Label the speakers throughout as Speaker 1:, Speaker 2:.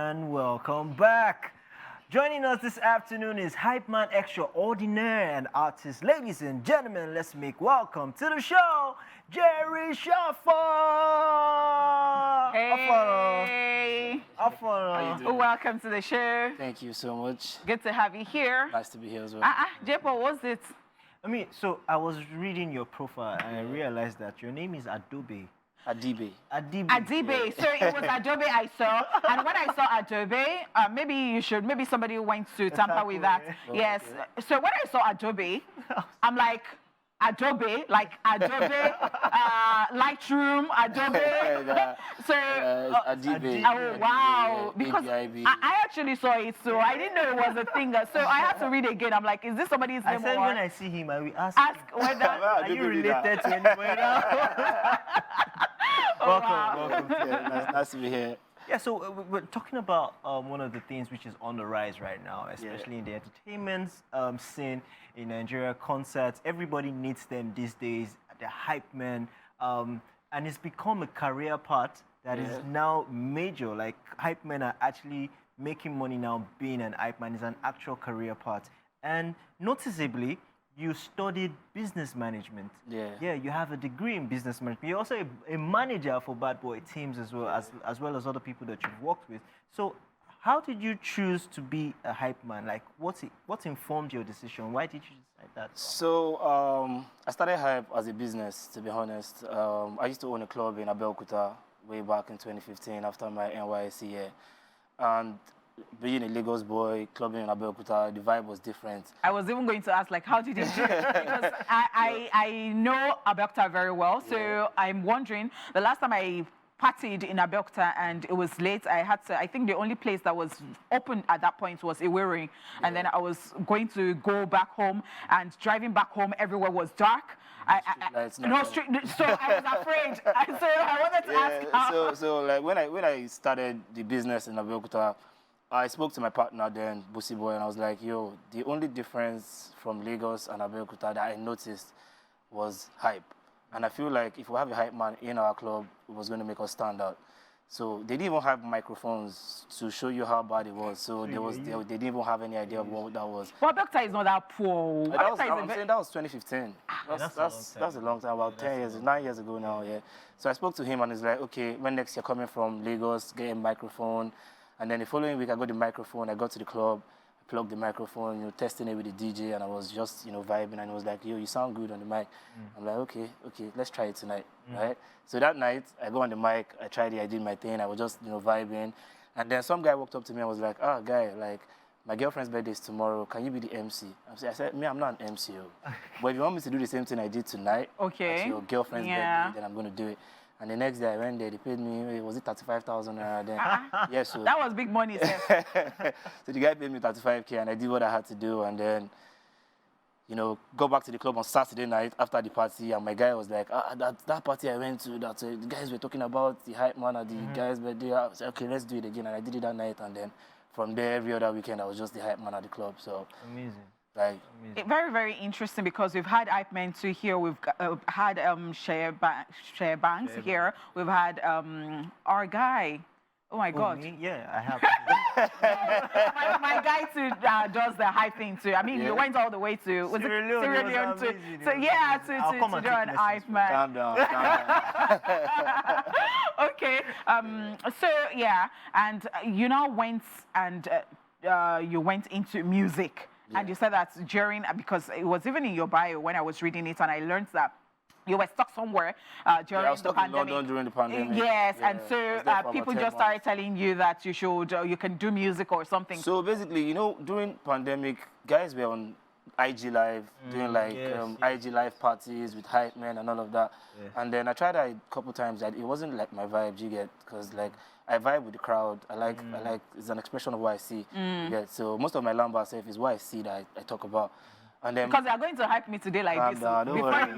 Speaker 1: and welcome back. Joining us this afternoon is Hypeman extraordinaire and artist. Ladies and gentlemen, let's make welcome to the show, Jerry Shaffer.
Speaker 2: Hey. Welcome to the show.
Speaker 3: Thank you so much.
Speaker 2: Good to have you here.
Speaker 3: Nice to be here as well.
Speaker 2: Jepo, what's it?
Speaker 1: So I was reading your profile and I realized that your name is Adobe.
Speaker 3: Adibe.
Speaker 2: Adibe. So it was Adobe I saw, and when I saw Adobe, maybe somebody went to tamper with that. Yes. So when I saw Adobe, I'm like, Adobe, Lightroom, Adobe.
Speaker 3: Adibe.
Speaker 2: Oh wow! Because I actually saw it, so I didn't know it was a thing. So I had to read again. I'm like, is this somebody's name?
Speaker 1: I said when I see him, I will ask
Speaker 2: whether
Speaker 1: are you related to anybody?
Speaker 3: Welcome. Yeah, nice to be here.
Speaker 1: Yeah, so we're talking about one of the things which is on the rise right now, especially in the entertainment scene in Nigeria, concerts. Everybody needs them these days, the hype men, and it's become a career path that is now major. Like, hype men are actually making money now being an hype man. It's an actual career path. And noticeably, you studied business management. Yeah, you have a degree in business management. You're also a manager for Bad Boy teams as well as other people that you've worked with. So how did you choose to be a hype man? Like, what informed your decision? Why did you decide that?
Speaker 3: So I started hype as a business, to be honest. I used to own a club in Abeokuta way back in 2015 after my NYSC year. And being a Lagos boy, clubbing in Abeokuta, the vibe was different.
Speaker 2: I was even going to ask, like, how did you do it? Because I know Abeokuta very well, so I'm wondering, the last time I partied in Abeokuta and it was late, I think the only place that was open at that point was Iweri, and then I was going to go back home, and driving back home, everywhere was dark. So I was afraid. So I wanted to ask.
Speaker 3: So like when I started the business in Abeokuta, I spoke to my partner then, Busi Boy, and I was like, yo, the only difference from Lagos and Abeokuta that I noticed was hype. And I feel like if we have a hype man in our club, it was going to make us stand out. So they didn't even have microphones to show you how bad it was. So they didn't even have any idea of what that was.
Speaker 2: Well, Abeokuta is not that poor.
Speaker 3: That was 2015. That's a long time, about 9 years ago now, yeah. So I spoke to him and he's like, okay, when next you're coming from Lagos, get a microphone. And then the following week, I got the microphone. I got to the club, I plugged the microphone, testing it with the DJ, and I was just, vibing. And he was like, yo, you sound good on the mic. I'm like, okay, let's try it tonight, right? So that night, I go on the mic, I tried it, I did my thing. I was just, vibing. And then some guy walked up to me and was like, guy, like, my girlfriend's birthday is tomorrow. Can you be the MC? I said, I'm not an MC. But if you want me to do the same thing I did tonight, at your girlfriend's birthday, then I'm going to do it. And the next day I went there, they paid me, was it 35,000 then? Yes, so
Speaker 2: that was big money, sir.
Speaker 3: So the guy paid me 35K and I did what I had to do, and then, go back to the club on Saturday night after the party, and my guy was like, that party I went to, that the guys were talking about, the hype man at the guys' birthday. I said, okay, let's do it again, and I did it that night, and then from there, every other weekend, I was just the hype man at the club, so.
Speaker 1: Amazing.
Speaker 2: Very, very interesting, because we've had hype men too here. We've had Shea Banks here. We've had our guy. Oh my God!
Speaker 1: Me? Yeah, I have.
Speaker 2: my guy too does the hype thing too. I mean, you went all the way to Sierra Leone to do an hype man.
Speaker 3: Calm down.
Speaker 2: Okay. So yeah, and you now went and you went into music. Yeah. And you said that because it was even in your bio when I was reading it, and I learned that you were stuck somewhere during
Speaker 3: I was
Speaker 2: the
Speaker 3: stuck
Speaker 2: pandemic.
Speaker 3: in London during the pandemic.
Speaker 2: Yes, and so people just started telling you that you can do music or something.
Speaker 3: So basically, during pandemic, guys were on IG Live, doing like IG Live parties with hype men and all of that. Yes. And then I tried that a couple times. It wasn't like my vibe, you get, because like I vibe with the crowd. I like it's an expression of what I see. You get, so most of my lamba stuff is what I see that I talk about. And then,
Speaker 2: because they are going to hype me today like this.
Speaker 3: Don't worry.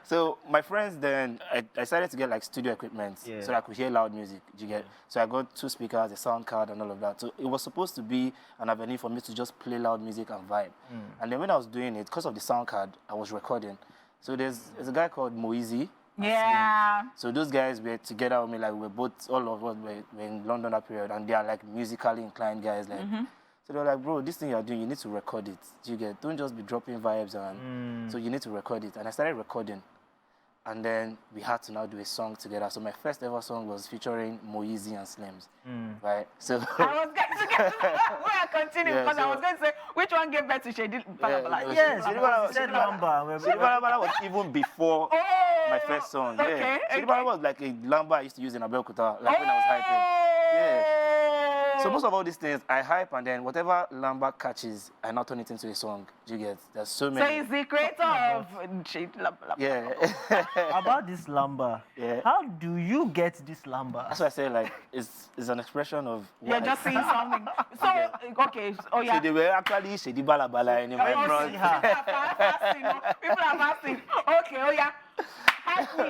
Speaker 3: So my friends then, I started to get like studio equipment so that I could hear loud music. You get? So I got 2 speakers, a sound card, and all of that. So it was supposed to be an avenue for me to just play loud music and vibe. And then when I was doing it, because of the sound card, I was recording. So there's a guy called Moizi.
Speaker 2: Yeah.
Speaker 3: So those guys were together with me, like we're both, all of us were in London that period, and they are like musically inclined guys, like. So they're like, bro, this thing you're doing, you need to record it. Do you get? Don't just be dropping vibes, and so you need to record it. And I started recording, and then we had to now do a song together. So my first ever song was featuring Moeezy and Slims, right? So
Speaker 2: I was going to get continue because I was going to say which one gave birth to Sheibalabala.
Speaker 1: Yes, you said Lamba.
Speaker 3: Sheibalabala was even before my first song.
Speaker 2: Okay,
Speaker 3: Sheibalabala was like a Lamba I used to use in Abeokuta, like when I was hyping. Yeah. So most of all these things, I hype, and then whatever Lamba catches, I now turn it into a song. Do you get? There's so many.
Speaker 2: So he's the creator of Sheibalabala.
Speaker 3: Yeah.
Speaker 1: About this Lamba, how do you get this Lamba?
Speaker 3: That's why I say, like, it's an expression of
Speaker 2: You're
Speaker 3: what
Speaker 2: just saying something. So, okay, oh yeah.
Speaker 3: So they were actually Sheibalabala in my front.
Speaker 2: People are fasting. People are fasting. Okay, oh yeah. Help me.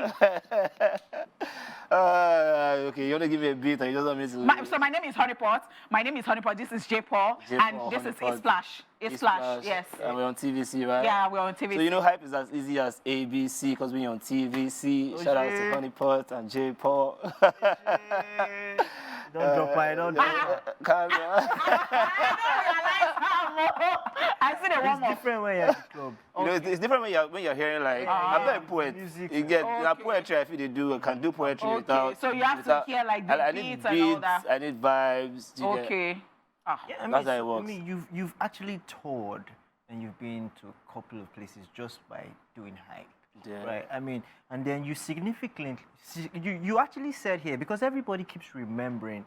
Speaker 3: Okay, you want to give me a beat, or you just want me to...
Speaker 2: So my name is Honeypot. My name is Honeypot. This is J Paul, and this is Splash. Splash. Yes.
Speaker 3: And we're on TVC, right?
Speaker 2: Yeah, we're on TVC.
Speaker 3: So you know, hype is as easy as ABC because we're on TVC. Shout out to Honeypot and J Paul.
Speaker 1: Don't drop my don't.
Speaker 2: I see the one more.
Speaker 1: It's different when you're at the club.
Speaker 3: You know, it's different when you're hearing like I'm not a poet.
Speaker 1: Music.
Speaker 3: You get poetry. I feel they do. I can do poetry without.
Speaker 2: So you have to hear like the beats and all that.
Speaker 3: I need vibes.
Speaker 2: Okay.
Speaker 1: Yeah, I mean,
Speaker 3: that's how it works.
Speaker 1: I mean, you've actually toured and you've been to a couple of places just by doing hype.
Speaker 3: Yeah.
Speaker 1: Right. I mean, and then you you actually said here, because everybody keeps remembering,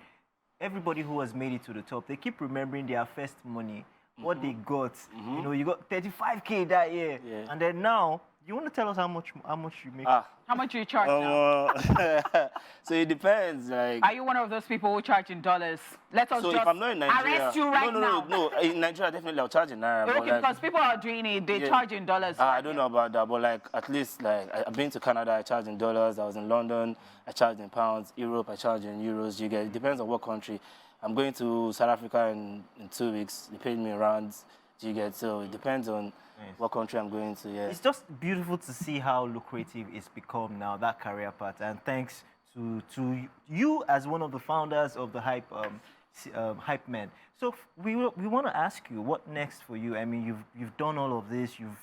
Speaker 1: everybody who has made it to the top, they keep remembering their first money, what they got. You know, you got 35K that year, and then now you want to tell us how much you make?
Speaker 2: How much do you charge now?
Speaker 3: So it depends. Like,
Speaker 2: are you one of those people who charge in dollars? Let us
Speaker 3: so
Speaker 2: just
Speaker 3: if I'm not in Nigeria,
Speaker 2: arrest you right now.
Speaker 3: No. In Nigeria, definitely I'll charge in naira.
Speaker 2: Okay,
Speaker 3: but like,
Speaker 2: because people are doing it, they charge in dollars.
Speaker 3: I don't know about that, but like at least like I've been to Canada, I charge in dollars. I was in London, I charge in pounds. Europe, I charge in euros. You get? It depends on what country. I'm going to South Africa in 2 weeks. They paid me in rands. You get? So it depends on what country I'm going to. Yeah.
Speaker 1: It's just beautiful to see how lucrative it's become now, that career path, and thanks to you as one of the founders of the Hypemen. So we want to ask you, what next for you? I mean, you've done all of this. You've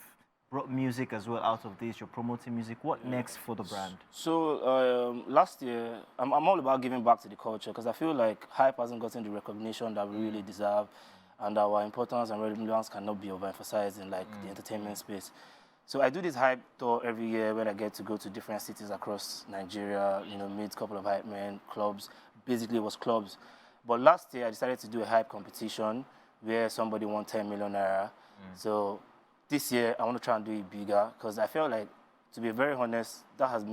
Speaker 1: brought music as well out of this. You're promoting music. What next for the brand?
Speaker 3: So last year, I'm all about giving back to the culture because I feel like hype hasn't gotten the recognition that we really deserve, and our importance and relevance cannot be overemphasized in like the entertainment space. So I do this hype tour every year when I get to go to different cities across Nigeria, you know, meet a couple of hype men, clubs. Basically, it was clubs. But last year, I decided to do a hype competition where somebody won 10 million naira. So this year, I want to try and do it bigger because I feel like, to be very honest, that's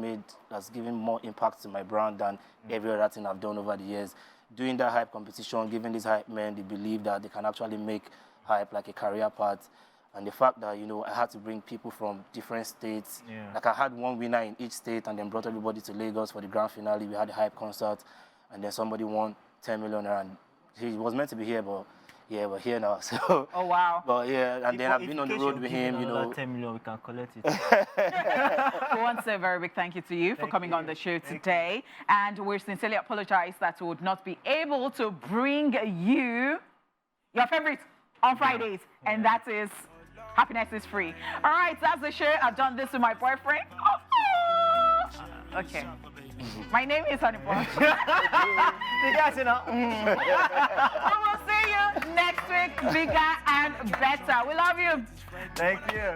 Speaker 3: given more impact to my brand than every other thing I've done over the years. Doing that hype competition, giving these hype men the belief that they can actually make hype like a career path. And the fact that, you know, I had to bring people from different states. Like I had one winner in each state and then brought everybody to Lagos for the grand finale. We had a hype concert and then somebody won 10 million and he was meant to be here, but yeah, we're here now. So,
Speaker 2: oh, wow.
Speaker 3: But yeah, and then I've been on the road with him, you know.
Speaker 1: 10 million, we can collect it.
Speaker 2: We want to say a very big thank you to you for coming on the show today. And we sincerely apologize that we would not be able to bring you your favorite on Fridays, and that is Happiness is Free. All right, that's the show. I've done this with my boyfriend. Okay. My name is Honeypot.
Speaker 1: The guys, you know.
Speaker 2: We will see you next week, bigger and better. We love you.
Speaker 1: Thank you.